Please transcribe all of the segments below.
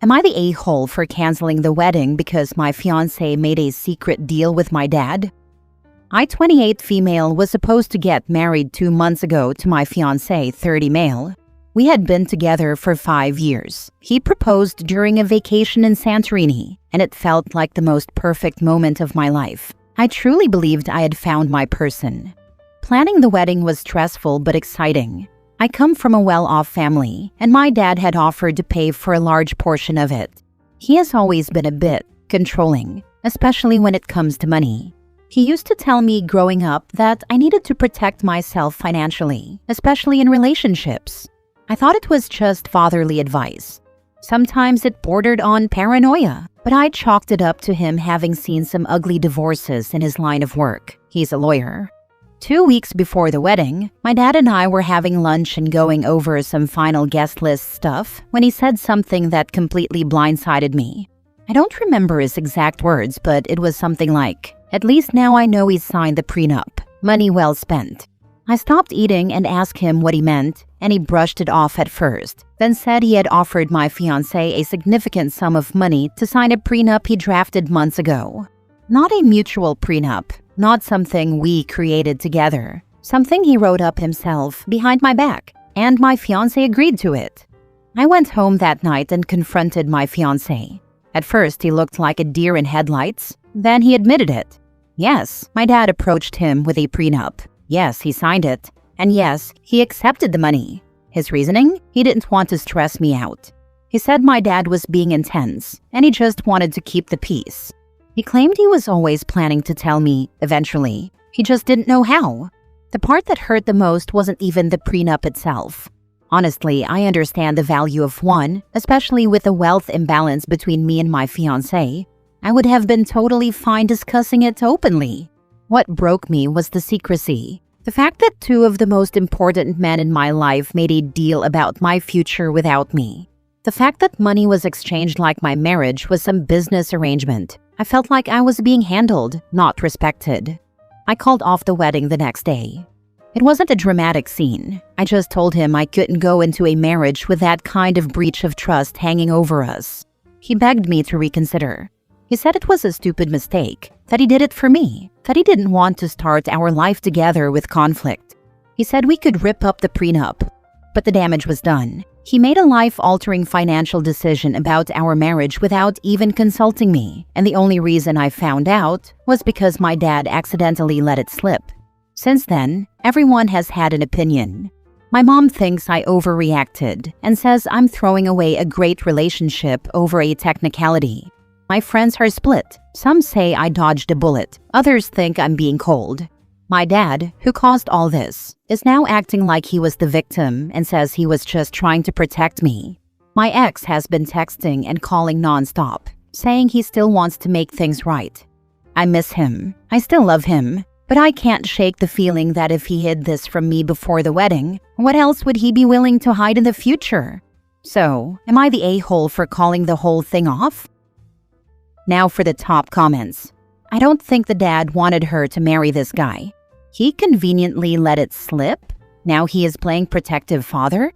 Am I the a-hole for canceling the wedding because my fiancé made a secret deal with my dad? I, 28 female, was supposed to get married 2 months ago to my fiancé, 30 male. We had been together for 5 years. He proposed during a vacation in Santorini, and it felt like the most perfect moment of my life. I truly believed I had found my person. Planning the wedding was stressful but exciting. I come from a well-off family, and my dad had offered to pay for a large portion of it. He has always been a bit controlling, especially when it comes to money. He used to tell me growing up that I needed to protect myself financially, especially in relationships. I thought it was just fatherly advice. Sometimes it bordered on paranoia, but I chalked it up to him having seen some ugly divorces in his line of work. He's a lawyer. 2 weeks before the wedding, my dad and I were having lunch and going over some final guest list stuff when he said something that completely blindsided me. I don't remember his exact words, but it was something like, "At least now I know he's signed the prenup. Money well spent." I stopped eating and asked him what he meant, and he brushed it off at first, then said he had offered my fiancé a significant sum of money to sign a prenup he drafted months ago. Not a mutual prenup, not something we created together, something he wrote up himself behind my back, and my fiancé agreed to it. I went home that night and confronted my fiancé. At first, he looked like a deer in headlights, then he admitted it. Yes, my dad approached him with a prenup. Yes, he signed it. And yes, he accepted the money. His reasoning? He didn't want to stress me out. He said my dad was being intense, and he just wanted to keep the peace. He claimed he was always planning to tell me, eventually. He just didn't know how. The part that hurt the most wasn't even the prenup itself. Honestly, I understand the value of one, especially with the wealth imbalance between me and my fiancé. I would have been totally fine discussing it openly. What broke me was the secrecy. The fact that 2 of the most important men in my life made a deal about my future without me. The fact that money was exchanged like my marriage was some business arrangement. I felt like I was being handled, not respected. I called off the wedding the next day. It wasn't a dramatic scene. I just told him I couldn't go into a marriage with that kind of breach of trust hanging over us. He begged me to reconsider. He said it was a stupid mistake, that he did it for me, that he didn't want to start our life together with conflict. He said we could rip up the prenup, but the damage was done. He made a life-altering financial decision about our marriage without even consulting me, and the only reason I found out was because my dad accidentally let it slip. Since then, everyone has had an opinion. My mom thinks I overreacted and says I'm throwing away a great relationship over a technicality. My friends are split. Some say I dodged a bullet. Others think I'm being cold. My dad, who caused all this, is now acting like he was the victim and says he was just trying to protect me. My ex has been texting and calling nonstop, saying he still wants to make things right. I miss him. I still love him, but I can't shake the feeling that if he hid this from me before the wedding, what else would he be willing to hide in the future? So, am I the a-hole for calling the whole thing off? Now for the top comments. I don't think the dad wanted her to marry this guy. He conveniently let it slip? Now he is playing protective father?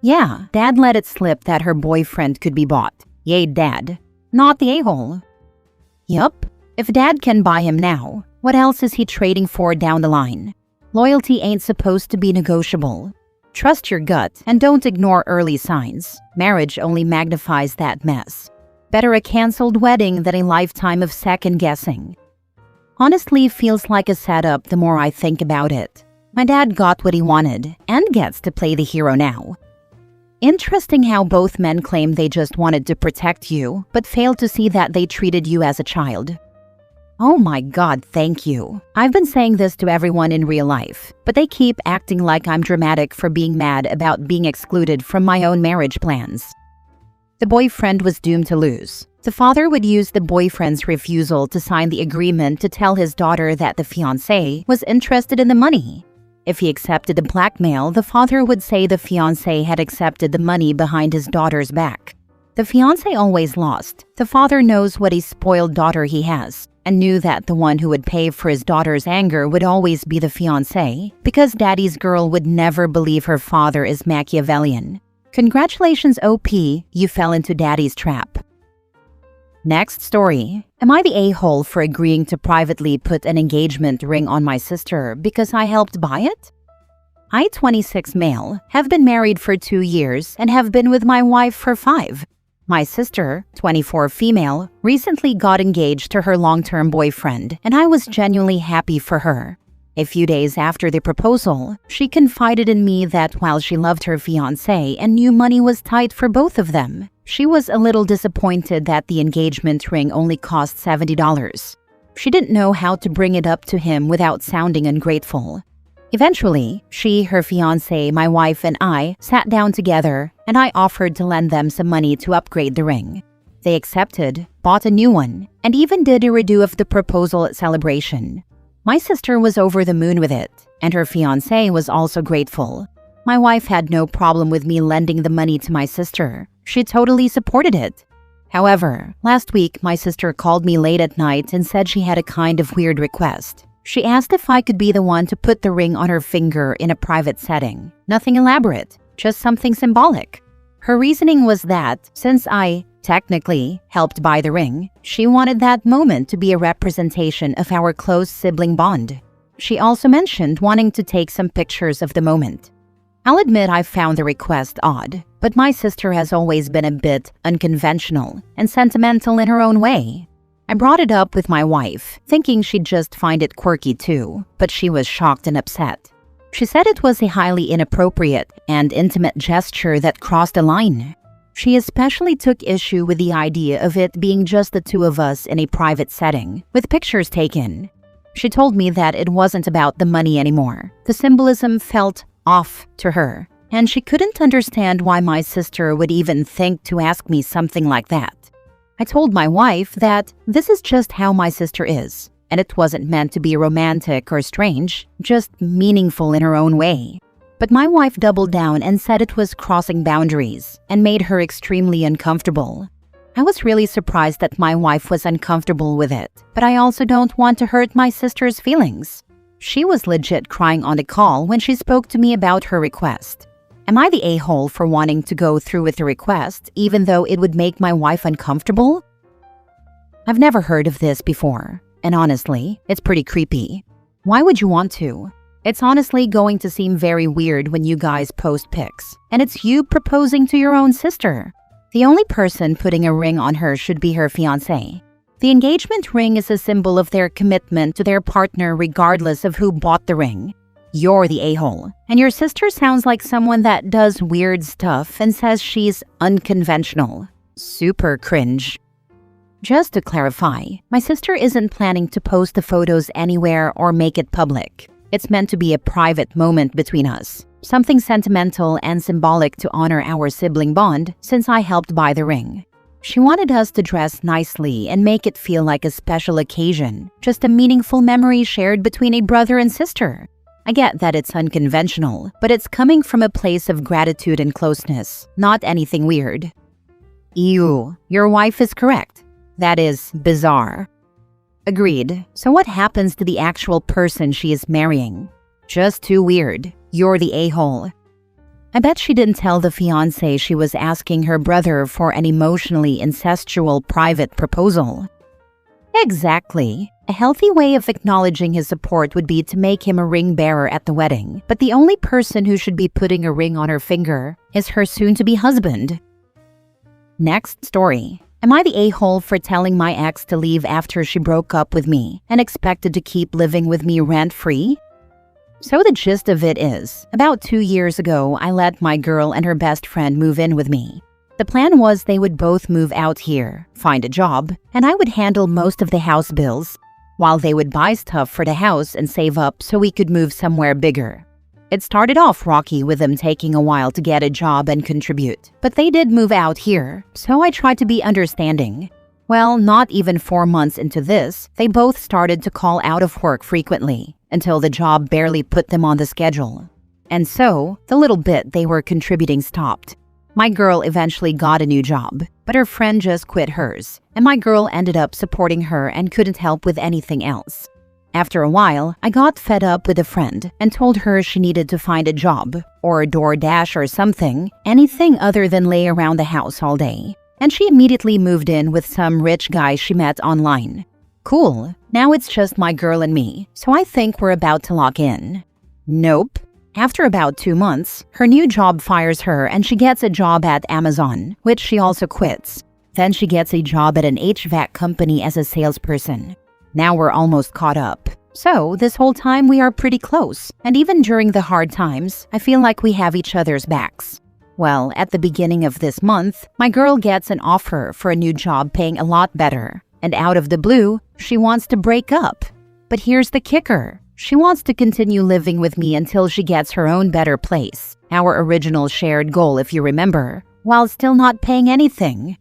Yeah, dad let it slip that her boyfriend could be bought. Yay, dad. Not the a-hole. Yup. If dad can buy him now, what else is he trading for down the line? Loyalty ain't supposed to be negotiable. Trust your gut and don't ignore early signs. Marriage only magnifies that mess. Better a canceled wedding than a lifetime of second-guessing. Honestly, feels like a setup the more I think about it. My dad got what he wanted and gets to play the hero now. Interesting how both men claim they just wanted to protect you, but failed to see that they treated you as a child. Oh my God, thank you. I've been saying this to everyone in real life, but they keep acting like I'm dramatic for being mad about being excluded from my own marriage plans. The boyfriend was doomed to lose. The father would use the boyfriend's refusal to sign the agreement to tell his daughter that the fiancé was interested in the money. If he accepted the blackmail, the father would say the fiancé had accepted the money behind his daughter's back. The fiancé always lost. The father knows what a spoiled daughter he has, and knew that the one who would pay for his daughter's anger would always be the fiancé, because daddy's girl would never believe her father is Machiavellian. Congratulations, OP, you fell into daddy's trap. Next story. Am I the a-hole for agreeing to privately put an engagement ring on my sister because I helped buy it? I, 26 male, have been married for 2 years and have been with my wife for 5. My sister, 24 female, recently got engaged to her long-term boyfriend, and I was genuinely happy for her. A few days after the proposal, she confided in me that while she loved her fiancé and knew money was tight for both of them, she was a little disappointed that the engagement ring only cost $70. She didn't know how to bring it up to him without sounding ungrateful. Eventually, she, her fiancé, my wife, and I sat down together, and I offered to lend them some money to upgrade the ring. They accepted, bought a new one, and even did a redo of the proposal celebration. My sister was over the moon with it, and her fiancé was also grateful. My wife had no problem with me lending the money to my sister. She totally supported it. However, last week, my sister called me late at night and said she had a kind of weird request. She asked if I could be the one to put the ring on her finger in a private setting. Nothing elaborate, just something symbolic. Her reasoning was that, since I, technically, helped buy the ring, she wanted that moment to be a representation of our close sibling bond. She also mentioned wanting to take some pictures of the moment. I'll admit I found the request odd, but my sister has always been a bit unconventional and sentimental in her own way. I brought it up with my wife, thinking she'd just find it quirky too, but she was shocked and upset. She said it was a highly inappropriate and intimate gesture that crossed a line. She especially took issue with the idea of it being just the two of us in a private setting, with pictures taken. She told me that it wasn't about the money anymore. The symbolism felt off to her, and she couldn't understand why my sister would even think to ask me something like that. I told my wife that this is just how my sister is, and it wasn't meant to be romantic or strange, just meaningful in her own way. But my wife doubled down and said it was crossing boundaries and made her extremely uncomfortable. I was really surprised that my wife was uncomfortable with it, but I also don't want to hurt my sister's feelings. She was legit crying on the call when she spoke to me about her request. Am I the a-hole for wanting to go through with the request, even though it would make my wife uncomfortable? I've never heard of this before, and honestly, it's pretty creepy. Why would you want to? It's honestly going to seem very weird when you guys post pics, and it's you proposing to your own sister. The only person putting a ring on her should be her fiancé. The engagement ring is a symbol of their commitment to their partner regardless of who bought the ring. You're the a-hole, and your sister sounds like someone that does weird stuff and says she's unconventional. Super cringe. Just to clarify, my sister isn't planning to post the photos anywhere or make it public. It's meant to be a private moment between us, something sentimental and symbolic to honor our sibling bond since I helped buy the ring. She wanted us to dress nicely and make it feel like a special occasion, just a meaningful memory shared between a brother and sister. I get that it's unconventional, but it's coming from a place of gratitude and closeness, not anything weird. Ew, your wife is correct. That is bizarre. Agreed. So what happens to the actual person she is marrying? Just too weird. You're the a-hole. I bet she didn't tell the fiancé she was asking her brother for an emotionally incestual private proposal. Exactly. A healthy way of acknowledging his support would be to make him a ring bearer at the wedding, but the only person who should be putting a ring on her finger is her soon-to-be husband. Next story. Am I the a-hole for telling my ex to leave after she broke up with me and expected to keep living with me rent-free? So the gist of it is, about 2 years ago, I let my girl and her best friend move in with me. The plan was they would both move out here, find a job, and I would handle most of the house bills, while they would buy stuff for the house and save up so we could move somewhere bigger. It started off rocky with them taking a while to get a job and contribute, but they did move out here, so I tried to be understanding. Well, not even 4 months into this, they both started to call out of work frequently, until the job barely put them on the schedule. And so, the little bit they were contributing stopped. My girl eventually got a new job, but her friend just quit hers, and my girl ended up supporting her and couldn't help with anything else. After a while, I got fed up with a friend and told her she needed to find a job, or DoorDash or something, anything other than lay around the house all day. And she immediately moved in with some rich guy she met online. Cool, now it's just my girl and me, so I think we're about to lock in. Nope. After about 2 months, her new job fires her and she gets a job at Amazon, which she also quits. Then she gets a job at an HVAC company as a salesperson. Now we're almost caught up. So this whole time we are pretty close, and even during the hard times, I feel like we have each other's backs. Well, at the beginning of this month, my girl gets an offer for a new job paying a lot better, and out of the blue, she wants to break up. But here's the kicker. She wants to continue living with me until she gets her own better place, our original shared goal if you remember, while still not paying anything.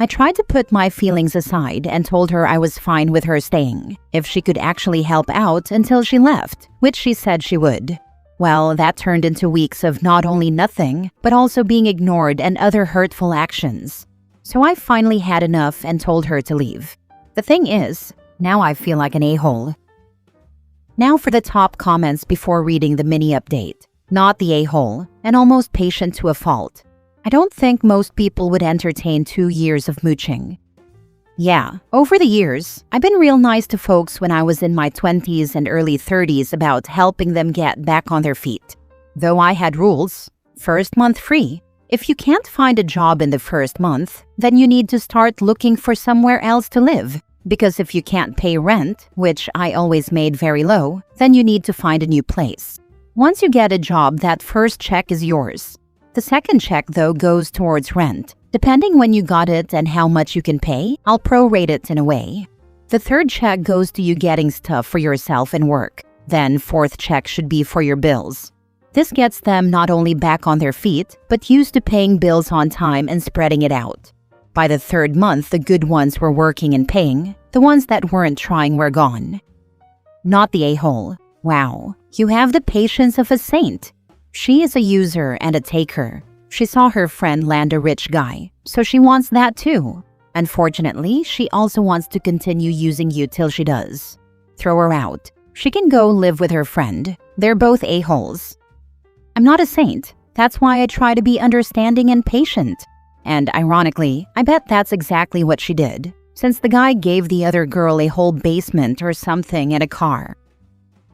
I tried to put my feelings aside and told her I was fine with her staying, if she could actually help out until she left, which she said she would. Well, that turned into weeks of not only nothing, but also being ignored and other hurtful actions. So I finally had enough and told her to leave. The thing is, now I feel like an a-hole. Now for the top comments before reading the mini update. Not the a-hole, and almost patient to a fault. I don't think most people would entertain 2 years of mooching. Yeah, over the years, I've been real nice to folks when I was in my 20s and early 30s about helping them get back on their feet. Though I had rules. First month free. If you can't find a job in the first month, then you need to start looking for somewhere else to live. Because if you can't pay rent, which I always made very low, then you need to find a new place. Once you get a job, that first check is yours. The second check, though, goes towards rent. Depending when you got it and how much you can pay, I'll prorate it in a way. The third check goes to you getting stuff for yourself and work. Then fourth check should be for your bills. This gets them not only back on their feet, but used to paying bills on time and spreading it out. By the third month, the good ones were working and paying. The ones that weren't trying were gone. Not the a-hole. Wow, you have the patience of a saint. She is a user and a taker. She saw her friend land a rich guy, so she wants that too. Unfortunately, she also wants to continue using you till she does. Throw her out. She can go live with her friend. They're both a-holes. I'm not a saint. That's why I try to be understanding and patient. And ironically, I bet that's exactly what she did, since the guy gave the other girl a whole basement or something and a car.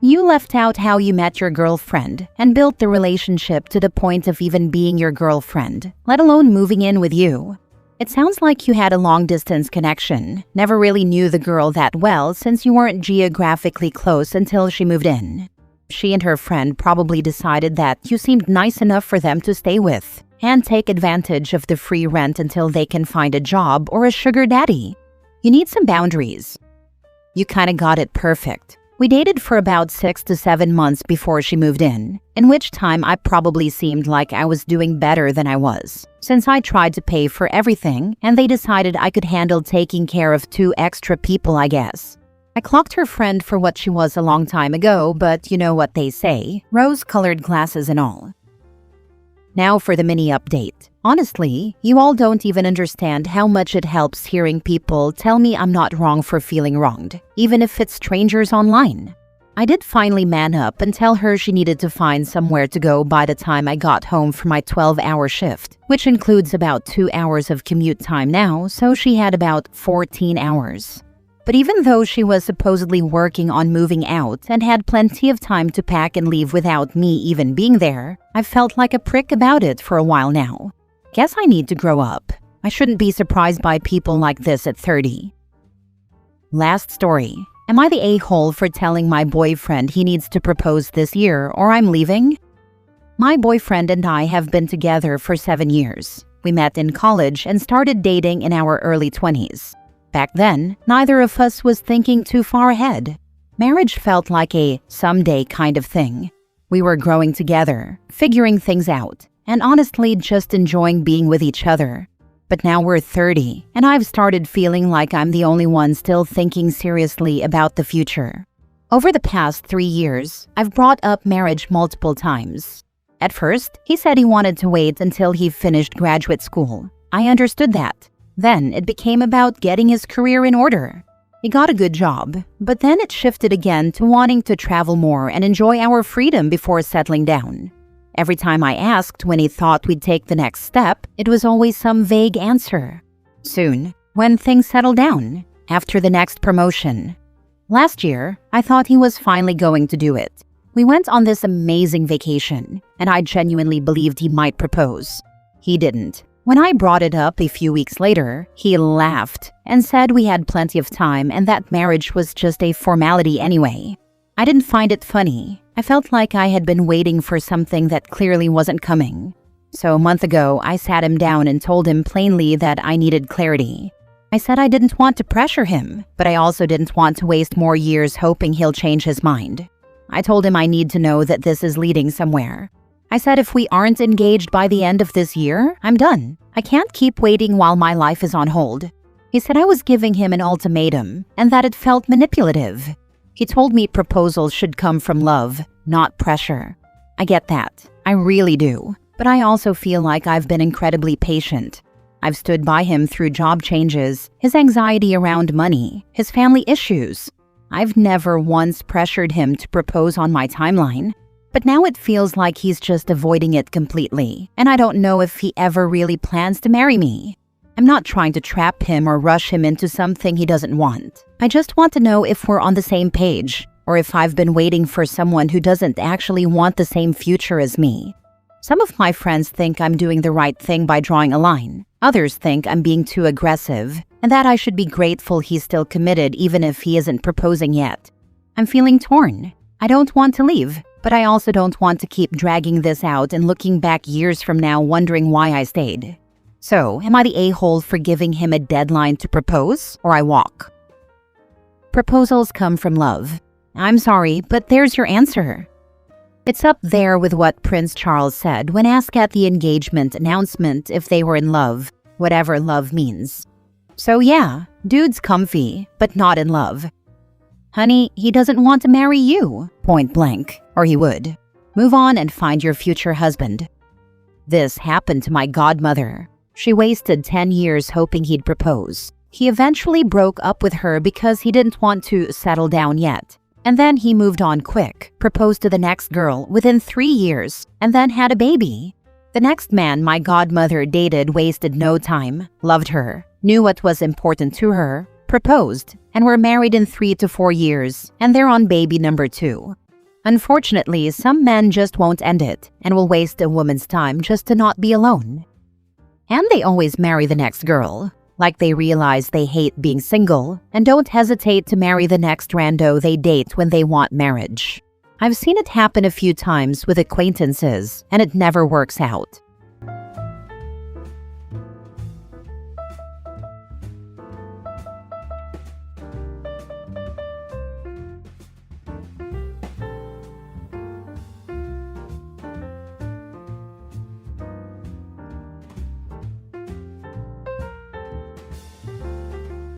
You left out how you met your girlfriend and built the relationship to the point of even being your girlfriend, let alone moving in with you. It sounds like you had a long-distance connection, never really knew the girl that well since you weren't geographically close until she moved in. She and her friend probably decided that you seemed nice enough for them to stay with and take advantage of the free rent until they can find a job or a sugar daddy. You need some boundaries. You kinda got it perfect. We dated for about 6 to 7 months before she moved in which time I probably seemed like I was doing better than I was, since I tried to pay for everything and they decided I could handle taking care of 2 extra people, I guess. I clocked her friend for what she was a long time ago, but you know what they say, rose-colored glasses and all. Now for the mini update. Honestly, you all don't even understand how much it helps hearing people tell me I'm not wrong for feeling wronged, even if it's strangers online. I did finally man up and tell her she needed to find somewhere to go by the time I got home from my 12-hour shift, which includes about 2 hours of commute time now, so she had about 14 hours. But even though she was supposedly working on moving out and had plenty of time to pack and leave without me even being there, I felt like a prick about it for a while now. Guess I need to grow up. I shouldn't be surprised by people like this at 30. Last story. Am I the a-hole for telling my boyfriend he needs to propose this year or I'm leaving? My boyfriend and I have been together for 7 years. We met in college and started dating in our early 20s. Back then, neither of us was thinking too far ahead. Marriage felt like a someday kind of thing. We were growing together, figuring things out, and honestly just enjoying being with each other. But now we're 30, and I've started feeling like I'm the only one still thinking seriously about the future. Over the past 3 years, I've brought up marriage multiple times. At first, he said he wanted to wait until he finished graduate school. I understood that. Then it became about getting his career in order. He got a good job, but then it shifted again to wanting to travel more and enjoy our freedom before settling down. Every time I asked when he thought we'd take the next step, it was always some vague answer. Soon, when things settle down, after the next promotion. Last year, I thought he was finally going to do it. We went on this amazing vacation, and I genuinely believed he might propose. He didn't. When I brought it up a few weeks later, he laughed and said we had plenty of time and that marriage was just a formality anyway. I didn't find it funny. I felt like I had been waiting for something that clearly wasn't coming. So a month ago, I sat him down and told him plainly that I needed clarity. I said I didn't want to pressure him, but I also didn't want to waste more years hoping he'll change his mind. I told him I need to know that this is leading somewhere. I said if we aren't engaged by the end of this year, I'm done. I can't keep waiting while my life is on hold. He said I was giving him an ultimatum and that it felt manipulative. He told me proposals should come from love, not pressure. I get that. I really do. But I also feel like I've been incredibly patient. I've stood by him through job changes, his anxiety around money, his family issues. I've never once pressured him to propose on my timeline. But now it feels like he's just avoiding it completely, and I don't know if he ever really plans to marry me. I'm not trying to trap him or rush him into something he doesn't want. I just want to know if we're on the same page, or if I've been waiting for someone who doesn't actually want the same future as me. Some of my friends think I'm doing the right thing by drawing a line. Others think I'm being too aggressive, and that I should be grateful he's still committed even if he isn't proposing yet. I'm feeling torn. I don't want to leave, but I also don't want to keep dragging this out and looking back years from now wondering why I stayed. So, am I the a-hole for giving him a deadline to propose, or I walk? Proposals come from love. I'm sorry, but there's your answer. It's up there with what Prince Charles said when asked at the engagement announcement if they were in love, whatever love means. So yeah, dude's comfy, but not in love. Honey, he doesn't want to marry you, point blank, or he would. Move on and find your future husband. This happened to my godmother. She wasted 10 years hoping he'd propose. He eventually broke up with her because he didn't want to settle down yet. And then he moved on quick, proposed to the next girl within 3 years, and then had a baby. The next man my godmother dated wasted no time, loved her, knew what was important to her, proposed, and were married in 3 to 4 years, and they're on baby number 2. Unfortunately, some men just won't end it and will waste a woman's time just to not be alone. And they always marry the next girl, like they realize they hate being single and don't hesitate to marry the next rando they date when they want marriage. I've seen it happen a few times with acquaintances, and it never works out.